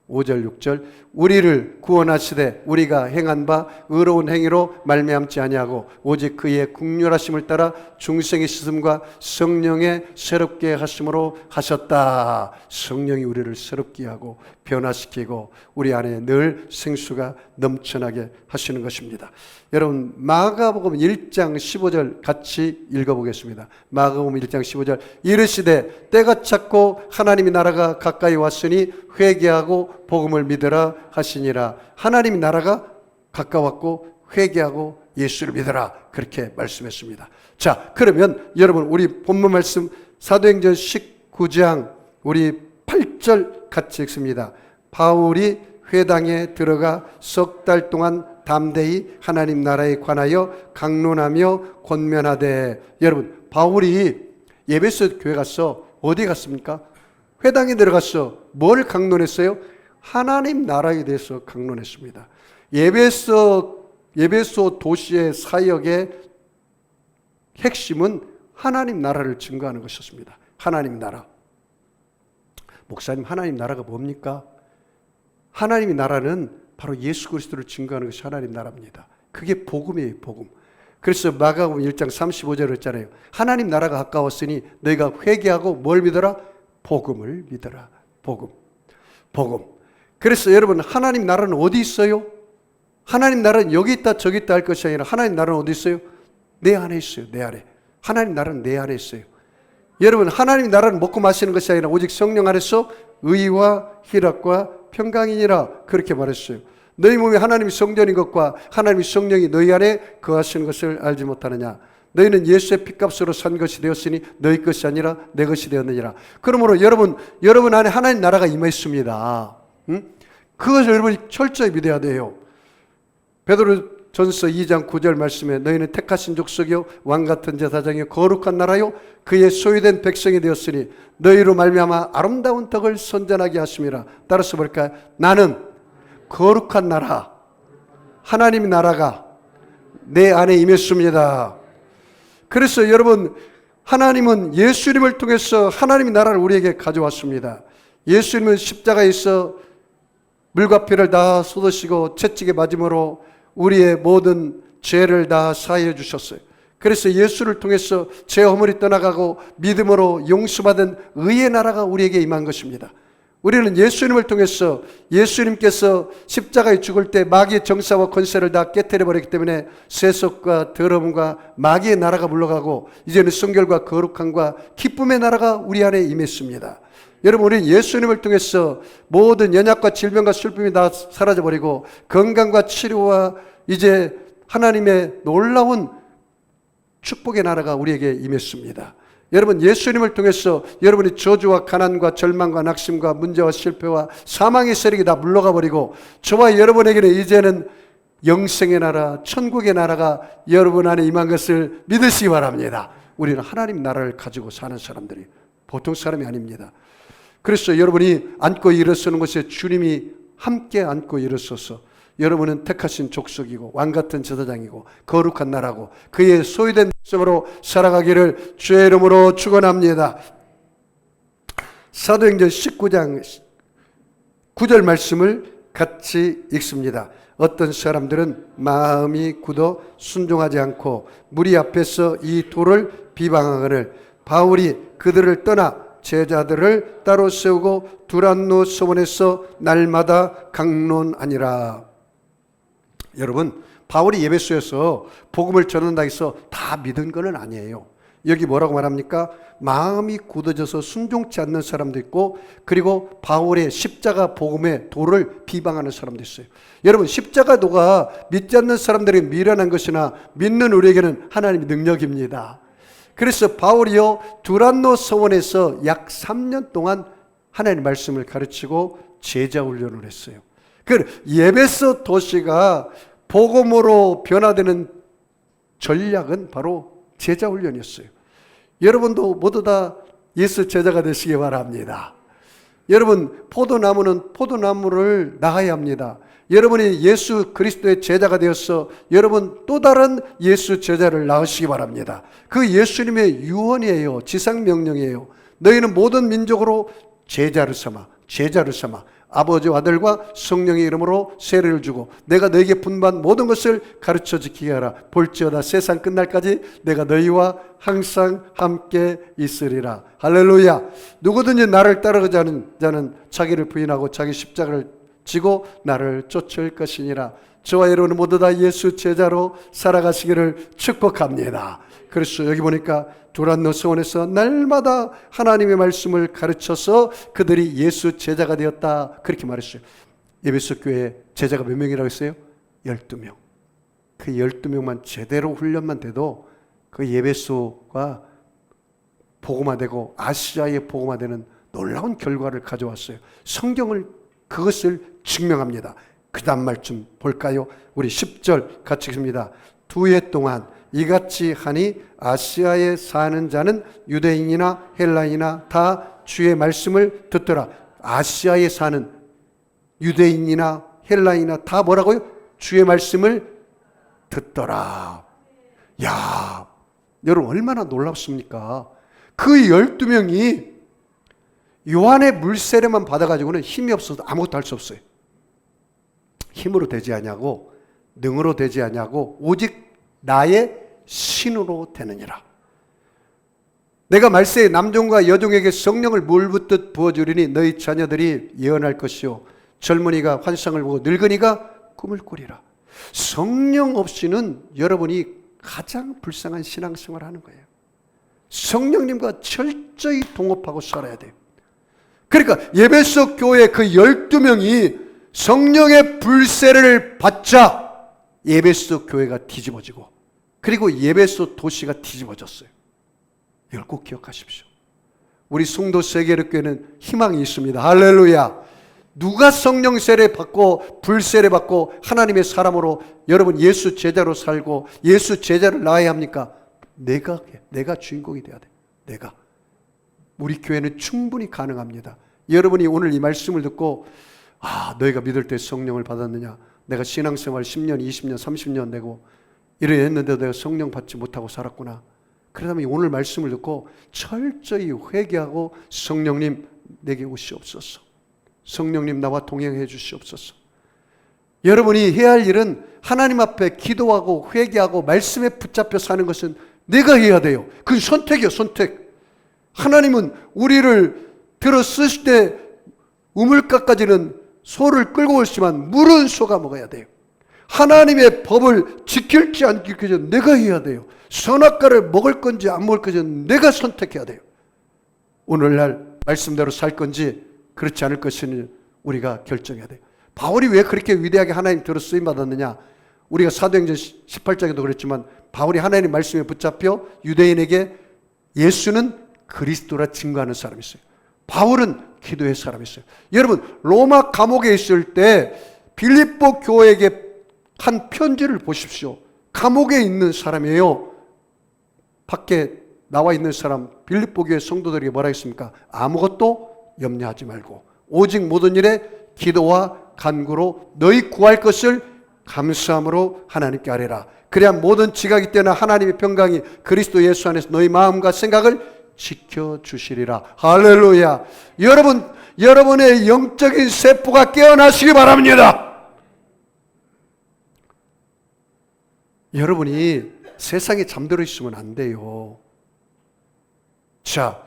5절 6절 우리를 구원하시되 우리가 행한 바 의로운 행위로 말미암지 아니하고 오직 그의 국률하심을 따라 중생의 씻음과 성령의 새롭게 하심으로 하셨다. 성령이 우리를 새롭게 하고 변화시키고 우리 안에 늘 생수가 넘쳐나게 하시는 것입니다. 여러분 마가복음 1장 15절 같이 읽어보겠습니다. 마가복음 1장 15절 이르시되 때가 찼고 하나님의 나라가 가까이 왔으니 회개하고 복음을 믿으라 하시니라. 하나님의 나라가 가까웠고 회개하고 예수를 믿으라 그렇게 말씀했습니다. 자, 그러면 여러분 우리 본문 말씀 사도행전 19장 우리 8절 같이 읽습니다. 바울이 회당에 들어가 석 달 동안 담대히 하나님 나라에 관하여 강론하며 권면하되. 여러분 바울이 에베소 교회 가서 어디 갔습니까? 회당에 들어가서 뭘 강론했어요? 하나님 나라에 대해서 강론했습니다. 에베소 도시의 사역의 핵심은 하나님 나라를 증거하는 것이었습니다. 하나님 나라. 목사님 하나님 나라가 뭡니까? 하나님의 나라는 바로 예수 그리스도를 증거하는 것이 하나님 나라입니다. 그게 복음이에요, 복음. 그래서 마가복음 1장 35절을 했잖아요. 하나님 나라가 가까웠으니 너희가 회개하고 뭘 믿어라? 복음을 믿어라. 복음. 그래서 여러분 하나님 나라는 어디 있어요? 하나님 나라는 여기 있다 저기 있다 할 것이 아니라 하나님 나라는 어디 있어요? 내 안에 있어요. 내 안에. 하나님 나라는 내 안에 있어요. 여러분 하나님 나라는 먹고 마시는 것이 아니라 오직 성령 안에서 의와 희락과 평강이니라 그렇게 말했어요. 너희 몸이 하나님의 성전인 것과 하나님의 성령이 너희 안에 거하시는 것을 알지 못하느냐. 너희는 예수의 핏값으로 산 것이 되었으니 너희 것이 아니라 내 것이 되었느니라. 그러므로 여러분 안에 하나님 나라가 임했습니다. 그것을 여러분이 철저히 믿어야 돼요. 베드로전서 2장 9절 말씀에 너희는 택하신 족속이요 왕같은 제사장이요 거룩한 나라요 그의 소유된 백성이 되었으니 너희로 말미암아 아름다운 덕을 선전하게 하심이라. 따라서 볼까요? 나는 거룩한 나라, 하나님의 나라가 내 안에 임했습니다. 그래서 여러분 하나님은 예수님을 통해서 하나님의 나라를 우리에게 가져왔습니다. 예수님은 십자가에서 물과 피를 다 쏟으시고 채찍에 맞음으로 우리의 모든 죄를 다 사하여 주셨어요. 그래서 예수를 통해서 죄 허물이 떠나가고 믿음으로 용서받은 의의 나라가 우리에게 임한 것입니다. 우리는 예수님을 통해서 예수님께서 십자가에 죽을 때 마귀의 정사와 권세를 다 깨뜨려 버렸기 때문에 세속과 더러움과 마귀의 나라가 물러가고 이제는 성결과 거룩함과 기쁨의 나라가 우리 안에 임했습니다. 여러분 우리는 예수님을 통해서 모든 연약과 질병과 슬픔이 다 사라져버리고 건강과 치료와 이제 하나님의 놀라운 축복의 나라가 우리에게 임했습니다. 여러분 예수님을 통해서 여러분의 저주와 가난과 절망과 낙심과 문제와 실패와 사망의 세력이 다 물러가 버리고 저와 여러분에게는 이제는 영생의 나라 천국의 나라가 여러분 안에 임한 것을 믿으시기 바랍니다. 우리는 하나님 나라를 가지고 사는 사람들이 보통 사람이 아닙니다. 그래서 여러분이 앉고 일어서는 것에 주님이 함께 앉고 일어서서 여러분은 택하신 족속이고 왕같은 제사장이고 거룩한 나라고 그의 소유된 백성으로 살아가기를 주의 이름으로 축원합니다. 사도행전 19장 9절 말씀을 같이 읽습니다. 어떤 사람들은 마음이 굳어 순종하지 않고 무리 앞에서 이 돌을 비방하거늘 바울이 그들을 떠나 제자들을 따로 세우고 두란노 서원에서 날마다 강론하니라. 여러분, 바울이 에베소에서 복음을 전한다 해서 다 믿은 건 아니에요. 여기 뭐라고 말합니까? 마음이 굳어져서 순종치 않는 사람도 있고, 그리고 바울의 십자가 복음의 도를 비방하는 사람도 있어요. 여러분, 십자가 도가 믿지 않는 사람들이 미련한 것이나 믿는 우리에게는 하나님의 능력입니다. 그래서 바울이요 두란노 서원에서 약 3년 동안 하나님의 말씀을 가르치고 제자 훈련을 했어요. 그 에베소 도시가 복음으로 변화되는 전략은 바로 제자 훈련이었어요. 여러분도 모두 다 예수 제자가 되시기 바랍니다. 여러분, 포도나무는 포도나무를 낳아야 합니다. 여러분이 예수 그리스도의 제자가 되어서 여러분 또 다른 예수 제자를 낳으시기 바랍니다. 그 예수님의 유언이에요. 지상명령이에요. 너희는 모든 민족으로 제자를 삼아 아버지와 아들과 성령의 이름으로 세례를 주고 내가 너희에게 분부한 모든 것을 가르쳐 지키게 하라. 볼지어다 세상 끝날까지 내가 너희와 항상 함께 있으리라. 할렐루야. 누구든지 나를 따르자는 자는 자기를 부인하고 자기 십자가를 지고 나를 쫓을 것이니라. 저와 여러분 모두 다 예수 제자로 살아가시기를 축복합니다. 그래서 여기 보니까 두란노 서원에서 날마다 하나님의 말씀을 가르쳐서 그들이 예수 제자가 되었다, 그렇게 말했어요. 에베소 교회 제자가 몇 명이라고 했어요? 12명. 그 12명만 제대로 훈련만 돼도 그 에베소가 복음화되고 아시아에 복음화되는 놀라운 결과를 가져왔어요. 성경을 그것을 증명합니다. 그 다음 말 좀 볼까요? 우리 10절 같이 읽습니다. 2해 동안 이같이 하니 아시아에 사는 자는 유대인이나 헬라인이나 다 주의 말씀을 듣더라. 아시아에 사는 유대인이나 헬라인이나 다 뭐라고요? 주의 말씀을 듣더라. 야, 여러분 얼마나 놀랍습니까? 그 12명이 요한의 물세례만 받아가지고는 힘이 없어서 아무것도 할 수 없어요. 힘으로 되지 않냐고, 능으로 되지 않냐고, 오직 나의 신으로 되느니라. 내가 말세에 남종과 여종에게 성령을 물 붓듯 부어주리니 너희 자녀들이 예언할 것이요 젊은이가 환상을 보고 늙은이가 꿈을 꾸리라. 성령 없이는 여러분이 가장 불쌍한 신앙생활을 하는 거예요. 성령님과 철저히 동업하고 살아야 돼요. 그러니까 에베소 교회 그 12명이 성령의 불세례를 받자 에베소 교회가 뒤집어지고 그리고 에베소 도시가 뒤집어졌어요. 이걸 꼭 기억하십시오. 우리 송도 세계력교회는 희망이 있습니다. 할렐루야. 누가 성령 세례 받고 불세례 받고 하나님의 사람으로 여러분 예수 제자로 살고 예수 제자를 낳아야 합니까? 내가 주인공이 돼야 돼. 내가. 우리 교회는 충분히 가능합니다. 여러분이 오늘 이 말씀을 듣고 너희가 믿을 때 성령을 받았느냐? 내가 신앙생활 10년, 20년, 30년 되고 이래 했는데도 내가 성령 받지 못하고 살았구나. 그러다면 오늘 말씀을 듣고 철저히 회개하고 성령님 내게 오시옵소서. 성령님 나와 동행해 주시옵소서. 여러분이 해야 할 일은 하나님 앞에 기도하고 회개하고 말씀에 붙잡혀 사는 것은 내가 해야 돼요. 그건 선택이에요. 선택. 하나님은 우리를 들어 쓰실 때 우물가까지는 소를 끌고 오시지만 물은 소가 먹어야 돼요. 하나님의 법을 지킬지 안 지킬지 내가 해야 돼요. 선악과를 먹을 건지 안 먹을 건지 내가 선택해야 돼요. 오늘날 말씀대로 살 건지 그렇지 않을 것인지 우리가 결정해야 돼요. 바울이 왜 그렇게 위대하게 하나님 들어 쓰임 받았느냐? 우리가 사도행전 18장에도 그랬지만 바울이 하나님 말씀에 붙잡혀 유대인에게 예수는 그리스도라 증거하는 사람이 있어요. 바울은 기도의 사람이 있어요. 여러분 로마 감옥에 있을 때 빌립보 교회에게 한 편지를 보십시오. 감옥에 있는 사람이에요. 밖에 나와 있는 사람 빌립보 교회 성도들에게 뭐라 했습니까? 아무것도 염려하지 말고 오직 모든 일에 기도와 간구로 너희 구할 것을 감사함으로 하나님께 아뢰라. 그래야 모든 지각이 때나 하나님의 평강이 그리스도 예수 안에서 너희 마음과 생각을 지켜주시리라. 할렐루야. 여러분의 영적인 세포가 깨어나시기 바랍니다. 여러분이 세상에 잠들어 있으면 안 돼요. 자,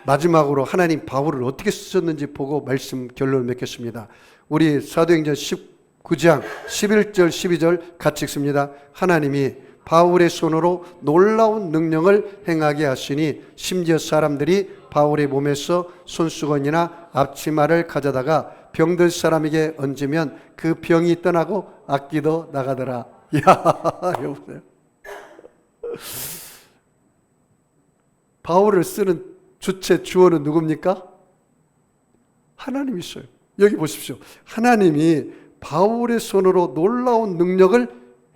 마지막으로 하나님 바울을 어떻게 쓰셨는지 보고 말씀 결론을 맺겠습니다. 우리 사도행전 19장 11절 12절 같이 읽습니다. 하나님이 바울의 손으로 놀라운 능력을 행하게 하시니 심지어 사람들이 바울의 몸에서 손수건이나 앞치마를 가져다가 병든 사람에게 얹으면 그 병이 떠나고 악기도 나가더라. 야, 여보세요. 바울을 쓰는 주체 주어는 누굽니까? 하나님이셔요. 여기 보십시오. 하나님이 바울의 손으로 놀라운 능력을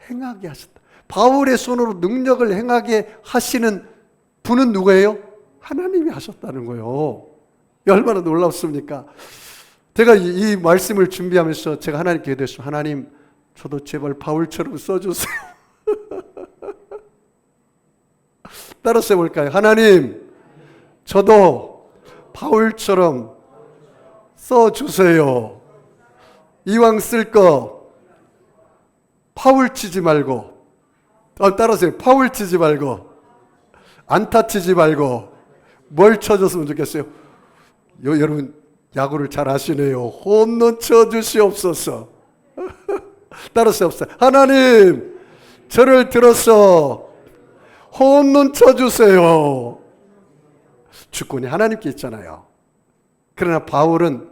행하게 하셨다. 바울의 손으로 능력을 행하게 하시는 분은 누구예요? 하나님이 하셨다는 거예요. 얼마나 놀랍습니까? 제가 이 말씀을 준비하면서 제가 하나님께 기도했어요. 하나님, 저도 제발 바울처럼 써주세요. 따라서 해볼까요? 하나님, 저도 바울처럼 써주세요. 이왕 쓸 거 파울 치지 말고, 따라서 파울 치지 말고, 안타 치지 말고, 뭘 쳐줬으면 좋겠어요? 여러분 야구를 잘 아시네요. 홈런 쳐주시옵소서. 따라서 없어요. 하나님, 저를 들어서 홈런 쳐주세요. 주권이 하나님께 있잖아요. 그러나 바울은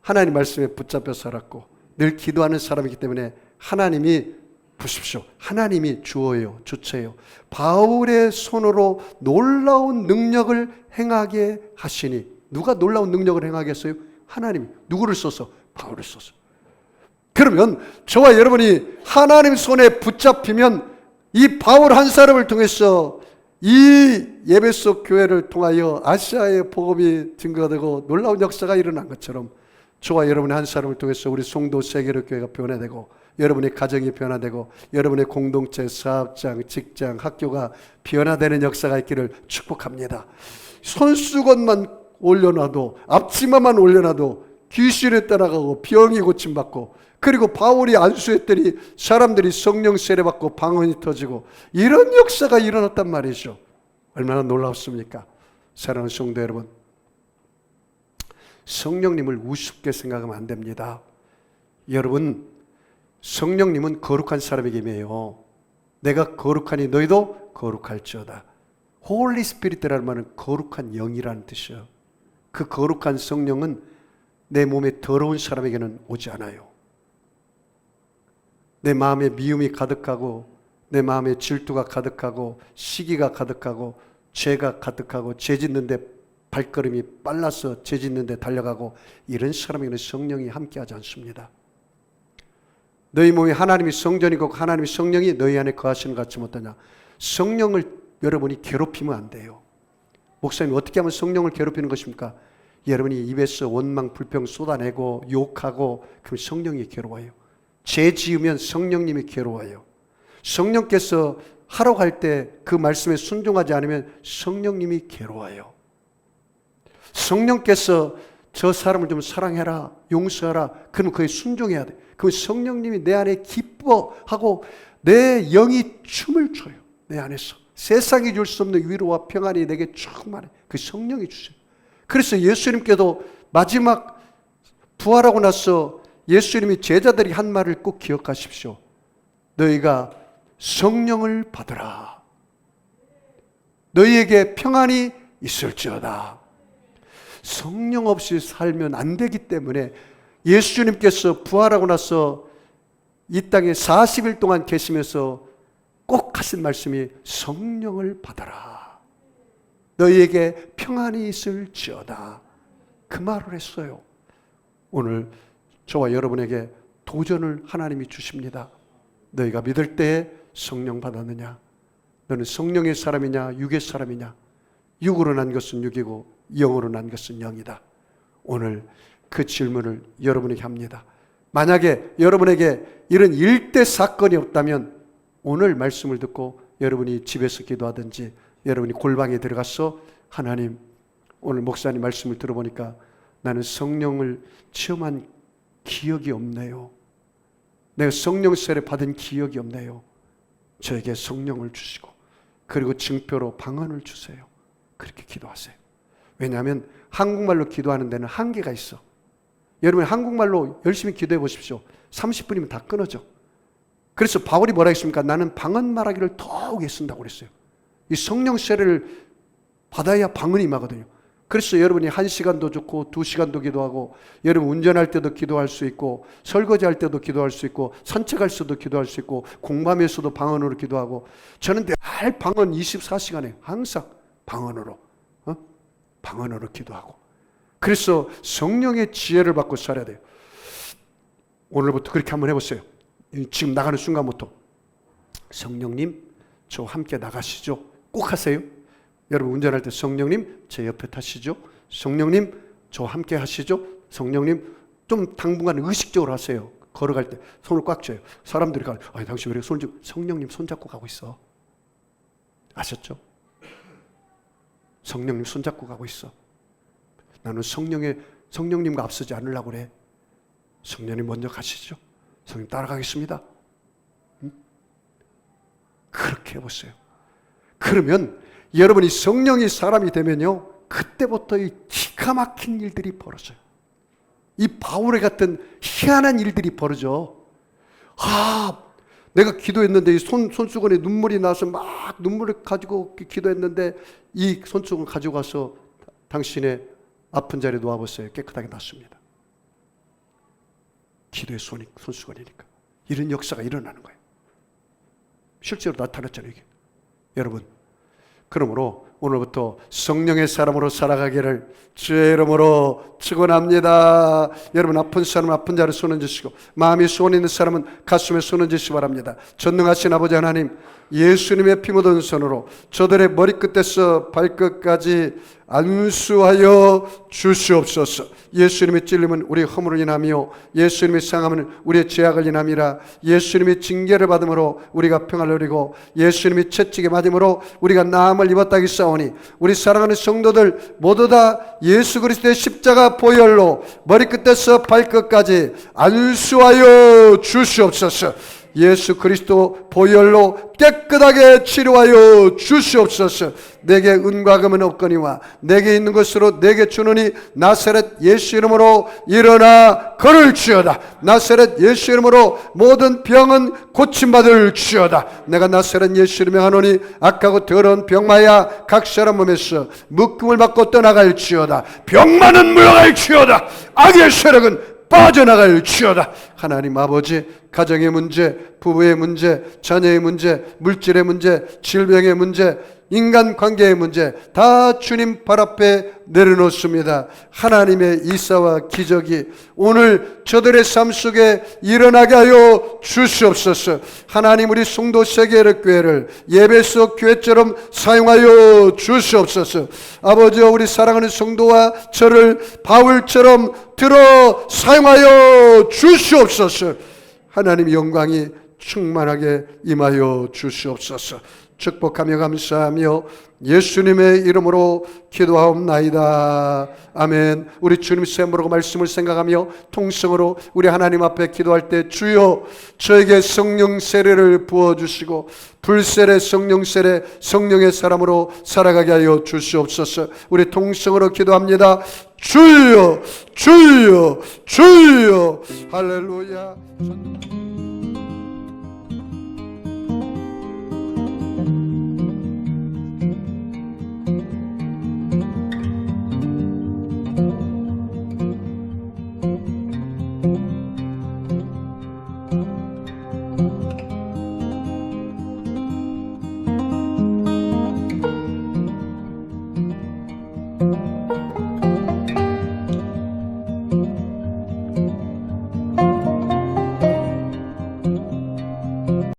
하나님 말씀에 붙잡혀 살았고 늘 기도하는 사람이기 때문에 하나님이, 보십시오, 하나님이 주어예요, 주체예요. 바울의 손으로 놀라운 능력을 행하게 하시니, 누가 놀라운 능력을 행하게 했어요? 하나님이. 누구를 써서? 바울을 써서. 그러면 저와 여러분이 하나님 손에 붙잡히면 이 바울 한 사람을 통해서 이 예배속 교회를 통하여 아시아의 복음이 증거되고 놀라운 역사가 일어난 것처럼 저와 여러분의 한 사람을 통해서 우리 송도 세계로 교회가 변화되고 여러분의 가정이 변화되고 여러분의 공동체, 사업장, 직장, 학교가 변화되는 역사가 있기를 축복합니다. 손수건만 올려놔도, 앞치마만 올려놔도 귀신에 따라가고 병이 고침받고, 그리고 바울이 안수했더니 사람들이 성령 세례받고 방언이 터지고 이런 역사가 일어났단 말이죠. 얼마나 놀랍습니까? 사랑하는 성도 여러분, 성령님을 우습게 생각하면 안 됩니다. 여러분, 성령님은 거룩한 사람에게 임해요. 내가 거룩하니 너희도 거룩할지어다. 홀리 스피릿이라는 말은 거룩한 영이라는 뜻이에요. 그 거룩한 성령은 내 몸에 더러운 사람에게는 오지 않아요. 내 마음에 미움이 가득하고 내 마음에 질투가 가득하고 시기가 가득하고 죄가 가득하고 죄 짓는데 발걸음이 빨라서 죄 짓는데 달려가고 이런 사람에게는 성령이 함께하지 않습니다. 너희 몸이 하나님이 성전이고 하나님의 성령이 너희 안에 거하시는 것 같지 못하냐. 성령을 여러분이 괴롭히면 안 돼요. 목사님, 어떻게 하면 성령을 괴롭히는 것입니까? 여러분이 입에서 원망 불평 쏟아내고 욕하고 그럼 성령이 괴로워요. 죄 지으면 성령님이 괴로워요. 성령께서 하라고 할 때 그 말씀에 순종하지 않으면 성령님이 괴로워요. 성령께서 저 사람을 좀 사랑해라, 용서하라, 그러면 그에 순종해야 돼. 그 성령님이 내 안에 기뻐하고 내 영이 춤을 춰요. 내 안에서 세상이 줄 수 없는 위로와 평안이 내게 충만해. 그 성령이 주세요. 그래서 예수님께도 마지막 부활하고 나서 예수님이 제자들이 한 말을 꼭 기억하십시오. 너희가 성령을 받으라. 너희에게 평안이 있을지어다. 성령 없이 살면 안 되기 때문에 예수님께서 부활하고 나서 이 땅에 40일 동안 계시면서 꼭 하신 말씀이 성령을 받아라. 너희에게 평안이 있을지어다. 그 말을 했어요. 오늘 저와 여러분에게 도전을 하나님이 주십니다. 너희가 믿을 때에 성령 받았느냐? 너는 성령의 사람이냐 육의 사람이냐? 육으로 난 것은 육이고 영으로 난 것은 영이다. 오늘 그 질문을 여러분에게 합니다. 만약에 여러분에게 이런 일대 사건이 없다면 오늘 말씀을 듣고 여러분이 집에서 기도하든지 여러분이 골방에 들어가서 하나님, 오늘 목사님 말씀을 들어보니까 나는 성령을 체험한 기억이 없네요. 내가 성령 세례 받은 기억이 없네요. 저에게 성령을 주시고 그리고 증표로 방언을 주세요. 그렇게 기도하세요. 왜냐하면 한국말로 기도하는 데는 한계가 있어. 여러분 한국말로 열심히 기도해 보십시오. 30분이면 다 끊어져. 그래서 바울이 뭐라 했습니까? 나는 방언 말하기를 더욱 애쓴다고 그랬어요. 이 성령 세례를 받아야 방언이 임하거든요. 그래서 여러분이 1시간도 좋고 2시간도 기도하고, 여러분 운전할 때도 기도할 수 있고, 설거지할 때도 기도할 수 있고, 산책할 때도 기도할 수 있고, 공부하면서도 방언으로 기도하고. 저는 늘 방언 24시간에 항상 방언으로 기도하고. 그래서 성령의 지혜를 받고 살아야 돼요. 오늘부터 그렇게 한번 해보세요. 지금 나가는 순간부터 성령님 저와 함께 나가시죠. 꼭 하세요. 여러분 운전할 때 성령님 제 옆에 타시죠. 성령님 저와 함께 하시죠. 성령님, 좀 당분간 의식적으로 하세요. 걸어갈 때 손을 꽉 쥐어요. 사람들이 가요. 아니 당신 왜 이렇게 손을 쥐고, 성령님 손잡고 가고 있어. 아셨죠? 성령님 손잡고 가고 있어. 나는 성령님과 앞서지 않으려고 그래. 성령님 먼저 가시죠. 성령 따라가겠습니다. 그렇게 해보세요. 그러면 여러분이 성령이 사람이 되면요, 그때부터 이 기가 막힌 일들이 벌어져요. 이 바울의 같은 희한한 일들이 벌어져. 내가 기도했는데 이 손수건에 눈물이 나서 막 눈물을 가지고 기도했는데 이 손수건 가지고 가서 당신의 아픈 자리에 놓아보세요. 깨끗하게 났습니다. 기도의 손수건이니까. 이런 역사가 일어나는 거예요. 실제로 나타났잖아요, 이게. 여러분, 그러므로 오늘부터 성령의 사람으로 살아가기를 주의 이름으로 축원합니다. 여러분 아픈 사람은 아픈 자를 손 얹으시고, 마음이 소원 있는 사람은 가슴에 손 얹으시기 바랍니다. 전능하신 아버지 하나님, 예수님의 피 묻은 손으로 저들의 머리끝에서 발끝까지 안수하여 주시옵소서. 예수님의 찔림은 우리의 허물을 인하며 예수님의 상함은 우리의 죄악을 인함이라. 예수님의 징계를 받음으로 우리가 평안을 누리고 예수님의 채찍에 맞음으로 우리가 나음을 입었다 하겠사오니, 우리 사랑하는 성도들 모두 다 예수 그리스도의 십자가 보혈로 머리끝에서 발끝까지 안수하여 주시옵소서. 예수 그리스도 보혈로 깨끗하게 치료하여 주시옵소서. 내게 은과 금은 없거니와 내게 있는 것으로 내게 주노니 나사렛 예수 이름으로 일어나 걸을지어다. 나사렛 예수 이름으로 모든 병은 고침받을지어다. 내가 나사렛 예수 이름에 하노니 악하고 더러운 병마야 각 사람 몸에서 묶음을 받고 떠나갈지어다. 병마는 물러갈지어다. 악의 세력은 빠져나갈지어다. 하나님 아버지, 가정의 문제, 부부의 문제, 자녀의 문제, 물질의 문제, 질병의 문제, 인간관계의 문제 다 주님 발 앞에 내려놓습니다. 하나님의 이사와 기적이 오늘 저들의 삶 속에 일어나게 하여 주시옵소서. 하나님, 우리 송도 세계의교회를 예배소 교회처럼 사용하여 주시옵소서. 아버지, 우리 사랑하는 성도와 저를 바울처럼 들어 사용하여 주시옵소서. 하나님 영광이 충만하게 임하여 주시옵소서. 축복하며 감사하며 예수님의 이름으로 기도하옵나이다. 아멘. 우리 주님 샘으로 말씀을 생각하며 통성으로 우리 하나님 앞에 기도할 때, 주여 저에게 성령 세례를 부어주시고 불세례 성령 세례 성령의 사람으로 살아가게 하여 주시옵소서. 우리 통성으로 기도합니다. 주여 주여 주여. 할렐루야.